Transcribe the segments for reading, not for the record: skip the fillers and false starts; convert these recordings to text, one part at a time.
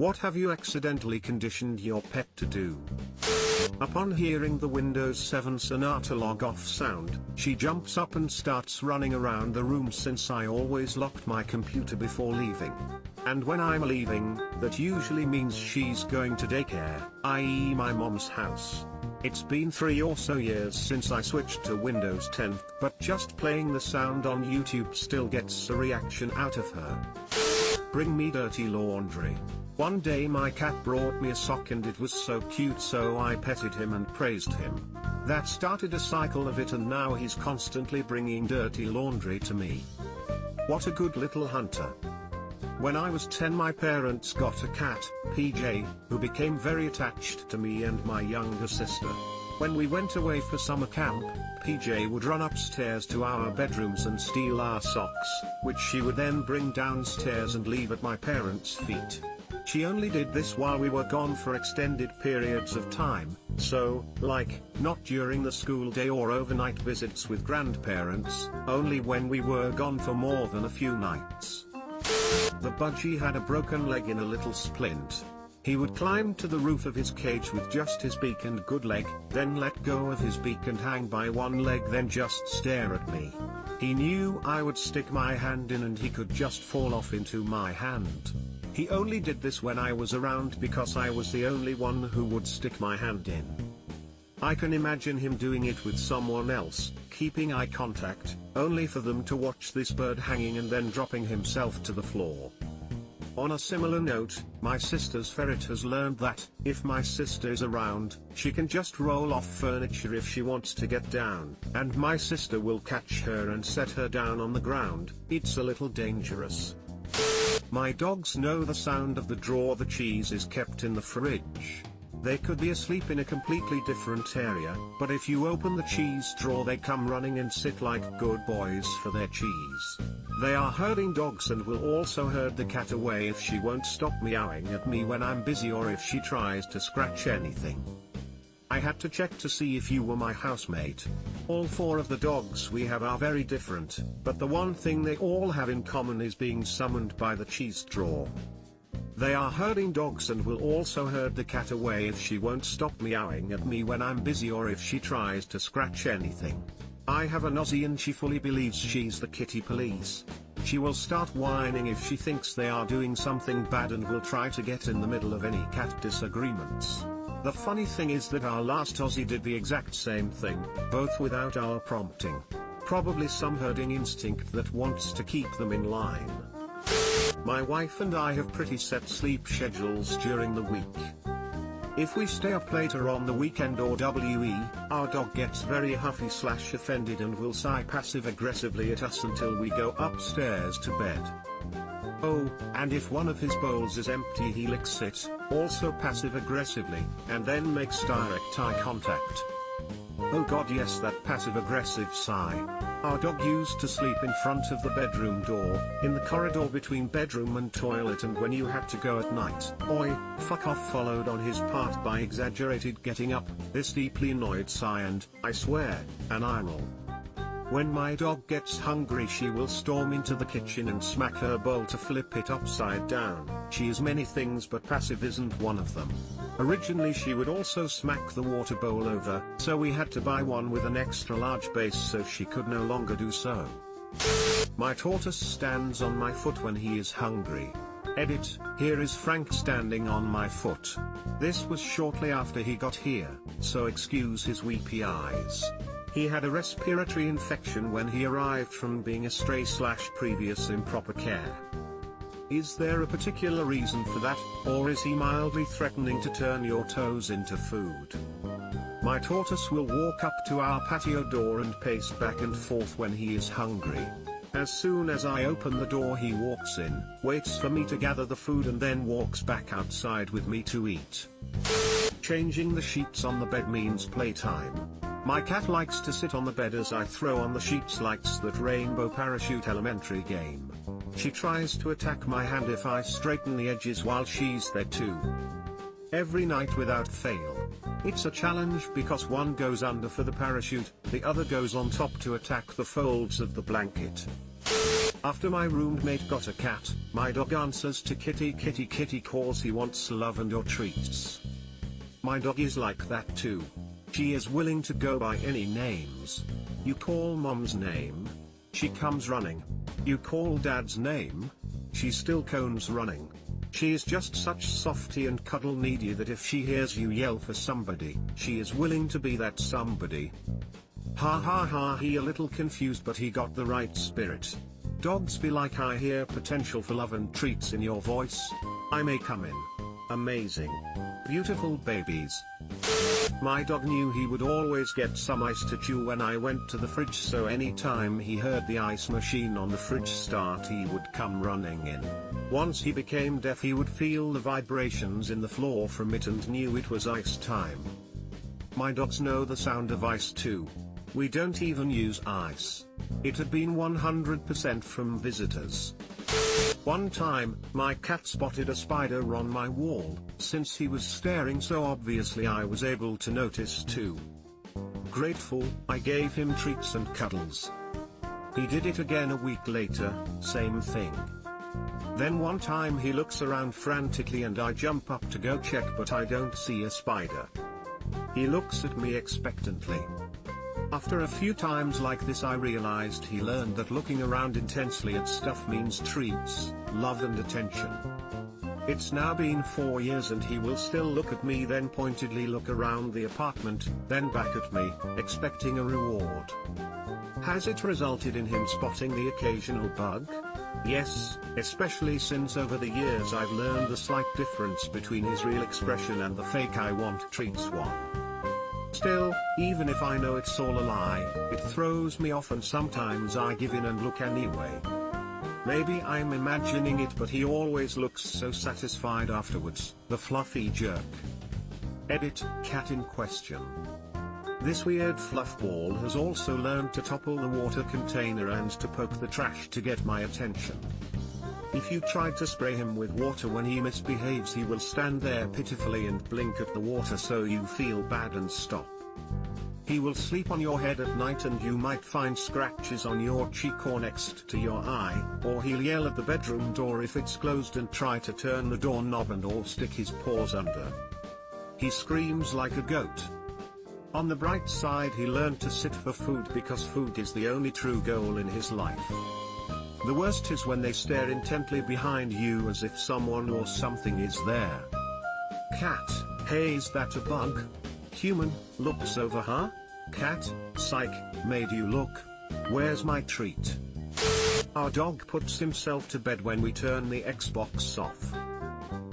What have you accidentally conditioned your pet to do? Upon hearing the Windows 7 Sonata log-off sound, she jumps up and starts running around the room since I always locked my computer before leaving. And when I'm leaving, that usually means she's going to daycare, i.e. my mom's house. It's been 3 or so years since I switched to Windows 10, but just playing the sound on YouTube still gets a reaction out of her. Bring me dirty laundry. One day my cat brought me a sock and it was so cute, so I petted him and praised him. That started a cycle of it, and now he's constantly bringing dirty laundry to me. What a good little hunter. When I was 10, my parents got a cat, PJ, who became very attached to me and my younger sister. When we went away for summer camp, PJ would run upstairs to our bedrooms and steal our socks, which she would then bring downstairs and leave at my parents' feet. She only did this while we were gone for extended periods of time, so, like, not during the school day or overnight visits with grandparents, only when we were gone for more than a few nights. The budgie had a broken leg in a little splint. He would climb to the roof of his cage with just his beak and good leg, then let go of his beak and hang by one leg, then just stare at me. He knew I would stick my hand in and he could just fall off into my hand. He only did this when I was around because I was the only one who would stick my hand in. I can imagine him doing it with someone else, keeping eye contact, only for them to watch this bird hanging and then dropping himself to the floor. On a similar note, my sister's ferret has learned that, if my sister is around, she can just roll off furniture if she wants to get down, and my sister will catch her and set her down on the ground. It's a little dangerous. My dogs know the sound of the drawer the cheese is kept in the fridge. They could be asleep in a completely different area, but if you open the cheese drawer they come running and sit like good boys for their cheese. They are herding dogs and will also herd the cat away if she won't stop meowing at me when I'm busy or if she tries to scratch anything. I had to check to see if you were my housemate. All 4 of the dogs we have are very different, but the one thing they all have in common is being summoned by the cheese drawer. They are herding dogs and will also herd the cat away if she won't stop meowing at me when I'm busy or if she tries to scratch anything. I have an Aussie and she fully believes she's the kitty police. She will start whining if she thinks they are doing something bad and will try to get in the middle of any cat disagreements. The funny thing is that our last Aussie did the exact same thing, both without our prompting. Probably some herding instinct that wants to keep them in line. My wife and I have pretty set sleep schedules during the week. If we stay up later on the weekend or our dog gets very huffy/offended and will sigh passive-aggressively at us until we go upstairs to bed. Oh, and if one of his bowls is empty he licks it, also passive-aggressively, and then makes direct eye contact. Oh god, yes, that passive-aggressive sigh. Our dog used to sleep in front of the bedroom door, in the corridor between bedroom and toilet, and when you had to go at night, oi, fuck off followed on his part by exaggerated getting up, this deeply annoyed sigh and, I swear, an eye roll. When my dog gets hungry she will storm into the kitchen and smack her bowl to flip it upside down. She is many things but passive isn't one of them. Originally she would also smack the water bowl over, so we had to buy one with an extra large base so she could no longer do so. My tortoise stands on my foot when he is hungry. Edit, here is Frank standing on my foot. This was shortly after he got here, so excuse his weepy eyes. He had a respiratory infection when he arrived from being a stray/previous improper care. Is there a particular reason for that, or is he mildly threatening to turn your toes into food? My tortoise will walk up to our patio door and pace back and forth when he is hungry. As soon as I open the door he walks in, waits for me to gather the food and then walks back outside with me to eat. Changing the sheets on the bed means playtime. My cat likes to sit on the bed as I throw on the sheets, likes that Rainbow Parachute elementary game. She tries to attack my hand if I straighten the edges while she's there too. Every night without fail. It's a challenge because one goes under for the parachute, the other goes on top to attack the folds of the blanket. After my roommate got a cat, my dog answers to kitty kitty kitty calls. He wants love and your treats. My dog is like that too. She is willing to go by any names. You call mom's name, she comes running. You call dad's name, she still comes running. She is just such softy and cuddle needy that if she hears you yell for somebody, she is willing to be that somebody. Ha ha ha, he a little confused, but he got the right spirit. Dogs be like, I hear potential for love and treats in your voice. I may come in. Amazing. Beautiful babies. My dog knew he would always get some ice to chew when I went to the fridge, so anytime he heard the ice machine on the fridge start, he would come running in. Once he became deaf, he would feel the vibrations in the floor from it and knew it was ice time. My dogs know the sound of ice too. We don't even use ice. It had been 100% from visitors. One time, my cat spotted a spider on my wall. Since he was staring so obviously, I was able to notice too. Grateful, I gave him treats and cuddles. He did it again a week later, same thing. Then one time he looks around frantically and I jump up to go check, but I don't see a spider. He looks at me expectantly. After a few times like this, I realized he learned that looking around intensely at stuff means treats, love and attention. It's now been 4 years and he will still look at me, then pointedly look around the apartment, then back at me, expecting a reward. Has it resulted in him spotting the occasional bug? Yes, especially since over the years I've learned the slight difference between his real expression and the fake I want treats one. Still, even if I know it's all a lie, it throws me off and sometimes I give in and look anyway. Maybe I'm imagining it, but he always looks so satisfied afterwards, the fluffy jerk. Edit, cat in question. This weird fluff ball has also learned to topple the water container and to poke the trash to get my attention. If you tried to spray him with water when he misbehaves, he will stand there pitifully and blink at the water so you feel bad and stop. He will sleep on your head at night and you might find scratches on your cheek or next to your eye, or he'll yell at the bedroom door if it's closed and try to turn the doorknob and or stick his paws under. He screams like a goat. On the bright side, he learned to sit for food because food is the only true goal in his life. The worst is when they stare intently behind you as if someone or something is there. Cat, hey, is that a bug? Human, looks over, huh? Cat, psych, made you look. Where's my treat? Our dog puts himself to bed when we turn the Xbox off.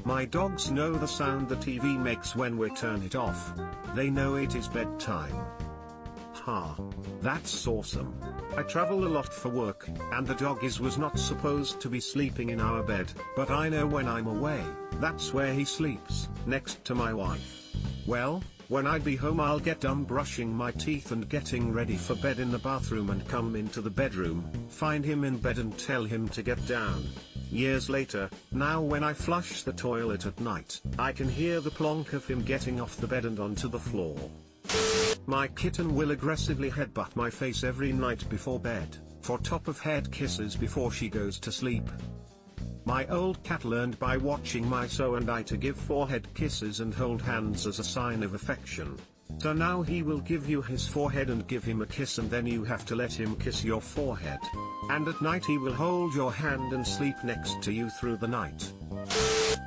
My dogs know the sound the TV makes when we turn it off. They know it is bedtime. Ha. That's awesome. I travel a lot for work, and the dog was not supposed to be sleeping in our bed, but I know when I'm away, that's where he sleeps, next to my wife. Well, when I be home, I'll get done brushing my teeth and getting ready for bed in the bathroom and come into the bedroom, find him in bed and tell him to get down. Years later, now when I flush the toilet at night, I can hear the plonk of him getting off the bed and onto the floor. My kitten will aggressively headbutt my face every night before bed, for top-of-head kisses before she goes to sleep. My old cat learned by watching my so and I to give forehead kisses and hold hands as a sign of affection. So now he will give you his forehead and give him a kiss, and then you have to let him kiss your forehead. And at night he will hold your hand and sleep next to you through the night.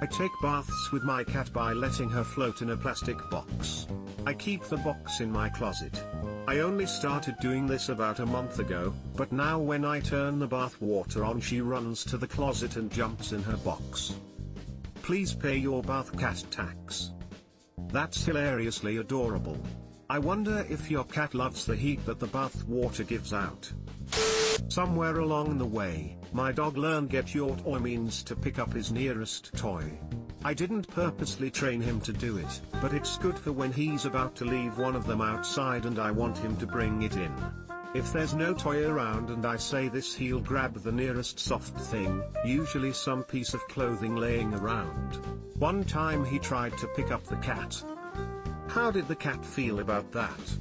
I take baths with my cat by letting her float in a plastic box. I keep the box in my closet. I only started doing this about a month ago, but now when I turn the bath water on, she runs to the closet and jumps in her box. Please pay your bath cat tax. That's hilariously adorable. I wonder if your cat loves the heat that the bath water gives out. Somewhere along the way, my dog learned get your toy means to pick up his nearest toy. I didn't purposely train him to do it, but it's good for when he's about to leave one of them outside and I want him to bring it in. If there's no toy around and I say this, he'll grab the nearest soft thing, usually some piece of clothing laying around. One time he tried to pick up the cat. How did the cat feel about that?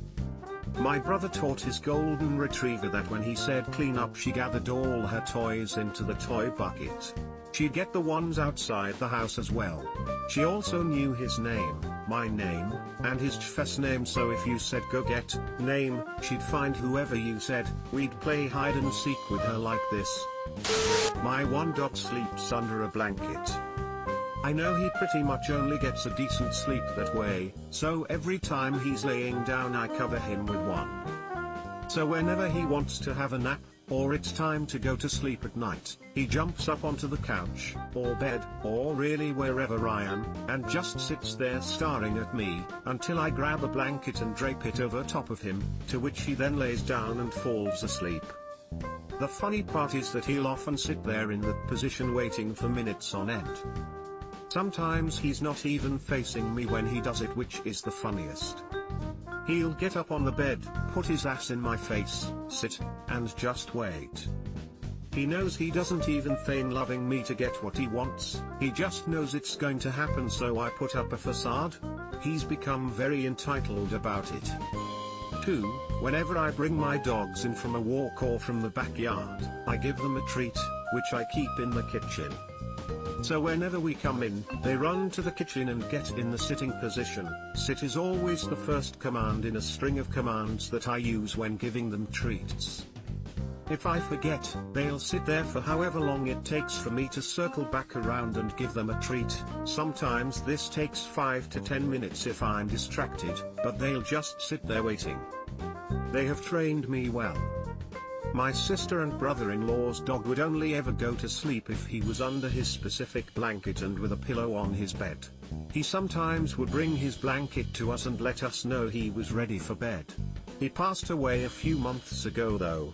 My brother taught his golden retriever that when he said clean up, she gathered all her toys into the toy bucket. She'd get the ones outside the house as well. She also knew his name, my name, and his first name, so if you said go get name, she'd find whoever you said. We'd play hide and seek with her like this. My one dog sleeps under a blanket. I know he pretty much only gets a decent sleep that way, so every time he's laying down I cover him with one. So whenever he wants to have a nap, or it's time to go to sleep at night, he jumps up onto the couch, or bed, or really wherever I am, and just sits there staring at me, until I grab a blanket and drape it over top of him, to which he then lays down and falls asleep. The funny part is that he'll often sit there in that position waiting for minutes on end. Sometimes he's not even facing me when he does it, which is the funniest. He'll get up on the bed, put his ass in my face, sit, and just wait. He knows he doesn't even feign loving me to get what he wants, he just knows it's going to happen, so I put up a facade. He's become very entitled about it. 2. Whenever I bring my dogs in from a walk or from the backyard, I give them a treat, which I keep in the kitchen. So whenever we come in, they run to the kitchen and get in the sitting position. Sit is always the first command in a string of commands that I use when giving them treats. If I forget, they'll sit there for however long it takes for me to circle back around and give them a treat. Sometimes this takes 5 to 10 minutes if I'm distracted, but they'll just sit there waiting. They have trained me well. My sister and brother-in-law's dog would only ever go to sleep if he was under his specific blanket and with a pillow on his bed. He sometimes would bring his blanket to us and let us know he was ready for bed. He passed away a few months ago though.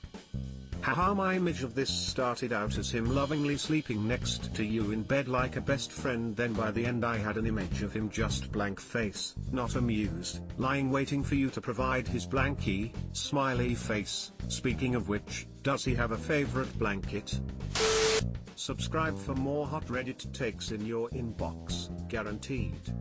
Haha, my image of this started out as him lovingly sleeping next to you in bed like a best friend, then by the end I had an image of him just blank face, not amused, lying waiting for you to provide his blankie, smiley face. Speaking of which, does he have a favorite blanket? Subscribe for more hot Reddit takes in your inbox, guaranteed.